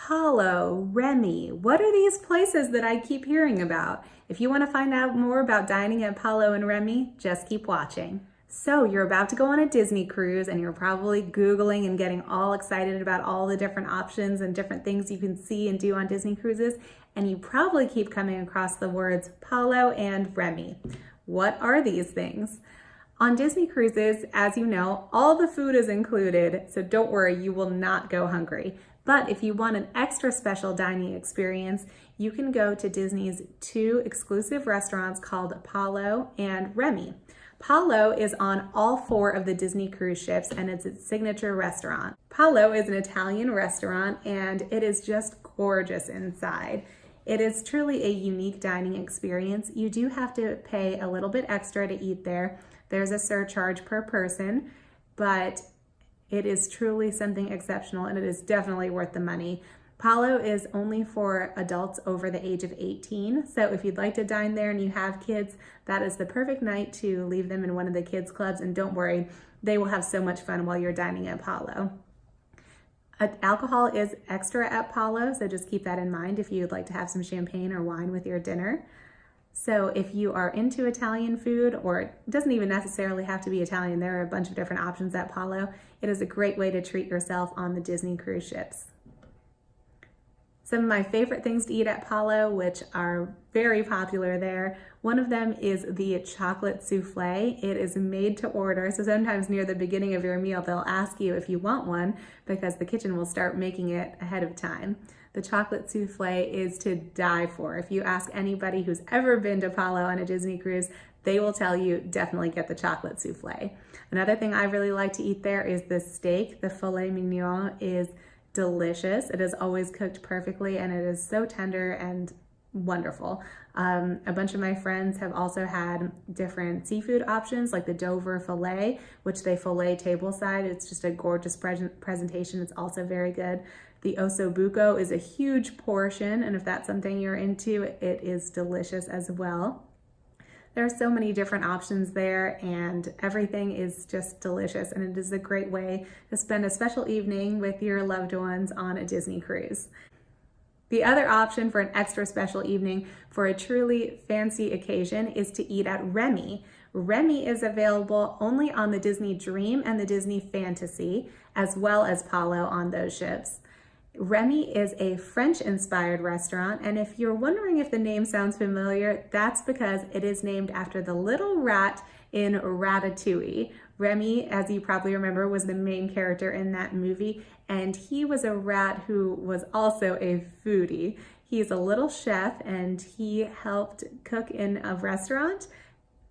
Palo, Remy. What are these places that I keep hearing about? If you want to find out more about dining at Palo and Remy, just keep watching. So you're about to go on a Disney cruise and you're probably Googling and getting all excited about all the different options and different things you can see and do on Disney cruises. And you probably keep coming across the words Palo and Remy. What are these things? On Disney cruises, as you know, all the food is included, so don't worry, you will not go hungry. But if you want an extra special dining experience, you can go to Disney's two exclusive restaurants called Palo and Remy. Palo is on all four of the Disney cruise ships and it's its signature restaurant. Palo is an Italian restaurant and it is just gorgeous inside. It is truly a unique dining experience. You do have to pay a little bit extra to eat there. There's a surcharge per person, but it is truly something exceptional and it is definitely worth the money. Palo is only for adults over the age of 18. So if you'd like to dine there and you have kids, that is the perfect night to leave them in one of the kids clubs. And don't worry, they will have so much fun while you're dining at Palo. Alcohol is extra at Palo, so just keep that in mind if you'd like to have some champagne or wine with your dinner. So if you are into Italian food, or it doesn't even necessarily have to be Italian, there are a bunch of different options at Palo. It is a great way to treat yourself on the Disney cruise ships. Some of my favorite things to eat at Palo, which are very popular there, one of them is the chocolate souffle. It is made to order, so sometimes near the beginning of your meal, they'll ask you if you want one because the kitchen will start making it ahead of time. The chocolate souffle is to die for. If you ask anybody who's ever been to Palo on a Disney cruise, they will tell you definitely get the chocolate souffle. Another thing I really like to eat there is the steak. The filet mignon is delicious. It is always cooked perfectly and it is so tender and wonderful. A bunch of my friends have also had different seafood options like the Dover filet, which they fillet tableside. It's just a gorgeous presentation. It's also very good. The ossobuco is a huge portion, and if that's something you're into, it is delicious as well. There are so many different options there and everything is just delicious, and it is a great way to spend a special evening with your loved ones on a Disney cruise. The other option for an extra special evening for a truly fancy occasion is to eat at Remy. Remy is available only on the Disney Dream and the Disney Fantasy, as well as Palo on those ships. Remy is a French-inspired restaurant, and if you're wondering if the name sounds familiar, that's because it is named after the little rat in Ratatouille. Remy, as you probably remember, was the main character in that movie, and he was a rat who was also a foodie. He's a little chef, and he helped cook in a restaurant.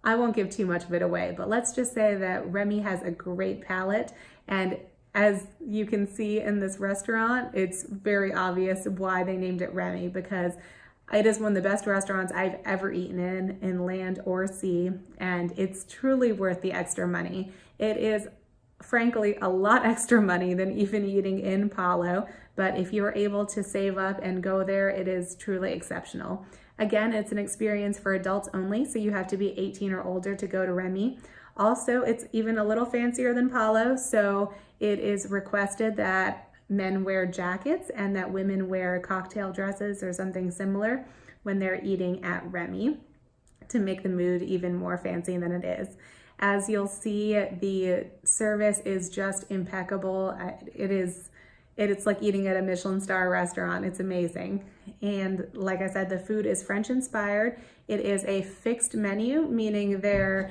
I won't give too much of it away, but let's just say that Remy has a great palate, and as you can see in this restaurant, it's very obvious why they named it Remy, because it is one of the best restaurants I've ever eaten in land or sea, and it's truly worth the extra money. It is, frankly, a lot extra money than even eating in Palo, but if you're able to save up and go there, it is truly exceptional. Again, it's an experience for adults only, so you have to be 18 or older to go to Remy. Also, it's even a little fancier than Palo, so it is requested that men wear jackets and that women wear cocktail dresses or something similar when they're eating at Remy to make the mood even more fancy than it is. As you'll see, the service is just impeccable. It's like eating at a Michelin star restaurant. It's amazing. And like I said, the food is French inspired. It is a fixed menu, meaning the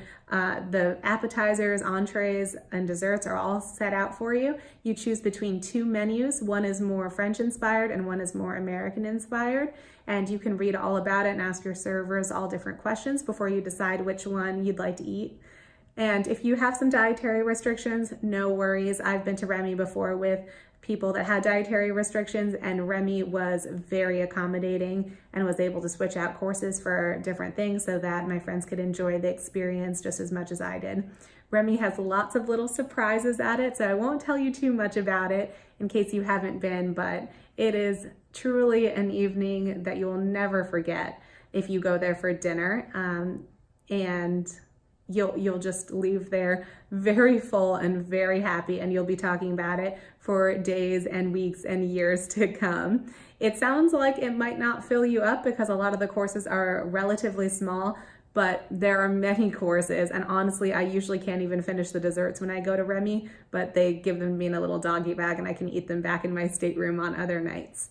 appetizers, entrees, and desserts are all set out for you. You choose between two menus. One is more French inspired and one is more American inspired. And you can read all about it and ask your servers all different questions before you decide which one you'd like to eat. And if you have some dietary restrictions, no worries. I've been to Remy before with people that had dietary restrictions, and Remy was very accommodating and was able to switch out courses for different things so that my friends could enjoy the experience just as much as I did. Remy has lots of little surprises at it, so I won't tell you too much about it in case you haven't been, but it is truly an evening that you will never forget if you go there for dinner. And you'll just leave there very full and very happy, and you'll be talking about it for days and weeks and years to come. It sounds like it might not fill you up because a lot of the courses are relatively small, but there are many courses, and honestly, I usually can't even finish the desserts when I go to Remy, but they give them to me in a little doggy bag and I can eat them back in my stateroom on other nights.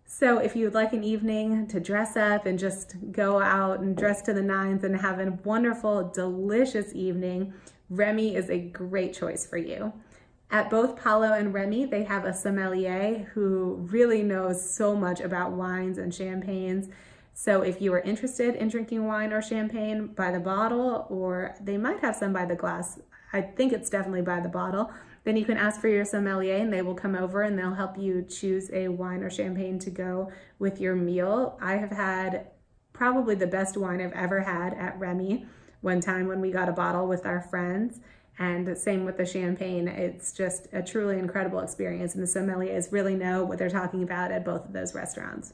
So if you'd like an evening to dress up and just go out and dress to the nines and have a wonderful, delicious evening, Remy is a great choice for you. At both Palo and Remy, they have a sommelier who really knows so much about wines and champagnes. So if you are interested in drinking wine or champagne by the bottle, or they might have some by the glass, I think it's definitely by the bottle, then you can ask for your sommelier and they will come over and they'll help you choose a wine or champagne to go with your meal. I have had probably the best wine I've ever had at Remy one time when we got a bottle with our friends. And same with the champagne. It's just a truly incredible experience, and the sommeliers really know what they're talking about at both of those restaurants.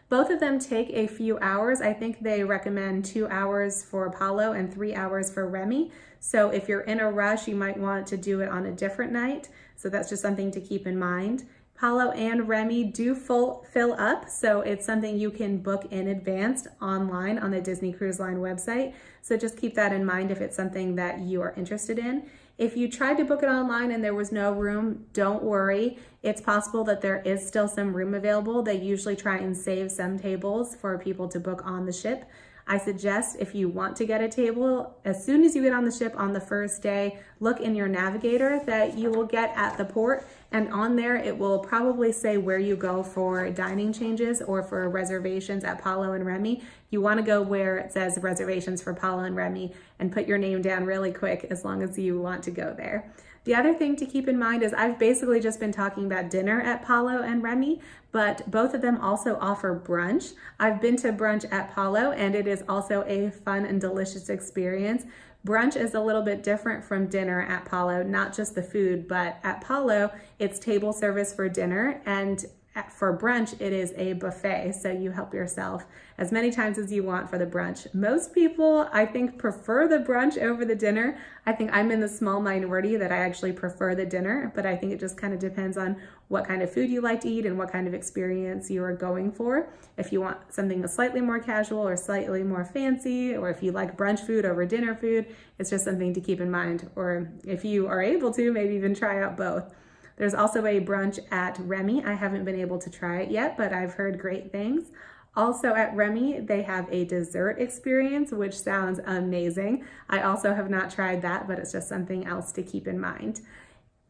Both of them take a few hours. I think they recommend 2 hours for Palo and 3 hours for Remy. So if you're in a rush, you might want to do it on a different night. So that's just something to keep in mind. Palo and Remy do fill up, so it's something you can book in advance online on the Disney Cruise Line website. So just keep that in mind if it's something that you are interested in. If you tried to book it online and there was no room, don't worry. It's possible that there is still some room available. They usually try and save some tables for people to book on the ship. I suggest if you want to get a table, as soon as you get on the ship on the first day, look in your navigator that you will get at the port, and on there it will probably say where you go for dining changes or for reservations at Palo and Remy. You want to go where it says reservations for Palo and Remy and put your name down really quick as long as you want to go there. The other thing to keep in mind is I've basically just been talking about dinner at Palo and Remy, but both of them also offer brunch. I've been to brunch at Palo and it is also a fun and delicious experience. Brunch is a little bit different from dinner at Palo, not just the food, but at Palo, it's table service for dinner, and for brunch, it is a buffet, so you help yourself as many times as you want for the brunch. Most people, I think, prefer the brunch over the dinner. I think I'm in the small minority that I actually prefer the dinner, but I think it just kind of depends on what kind of food you like to eat and what kind of experience you are going for. If you want something slightly more casual or slightly more fancy, or if you like brunch food over dinner food, it's just something to keep in mind. Or if you are able to, maybe even try out both. There's also a brunch at Remy. I haven't been able to try it yet, but I've heard great things. Also at Remy, they have a dessert experience, which sounds amazing. I also have not tried that, but it's just something else to keep in mind.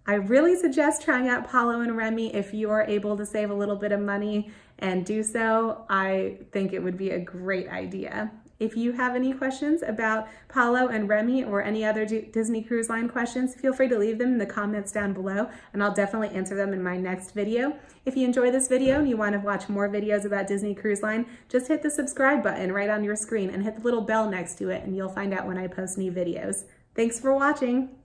I really suggest trying out Palo and Remy if you are able to save a little bit of money and do so. I think it would be a great idea. If you have any questions about Palo and Remy or any other Disney Cruise Line questions, feel free to leave them in the comments down below, and I'll definitely answer them in my next video. If you enjoy this video and you want to watch more videos about Disney Cruise Line, just hit the subscribe button right on your screen and hit the little bell next to it, and you'll find out when I post new videos. Thanks for watching.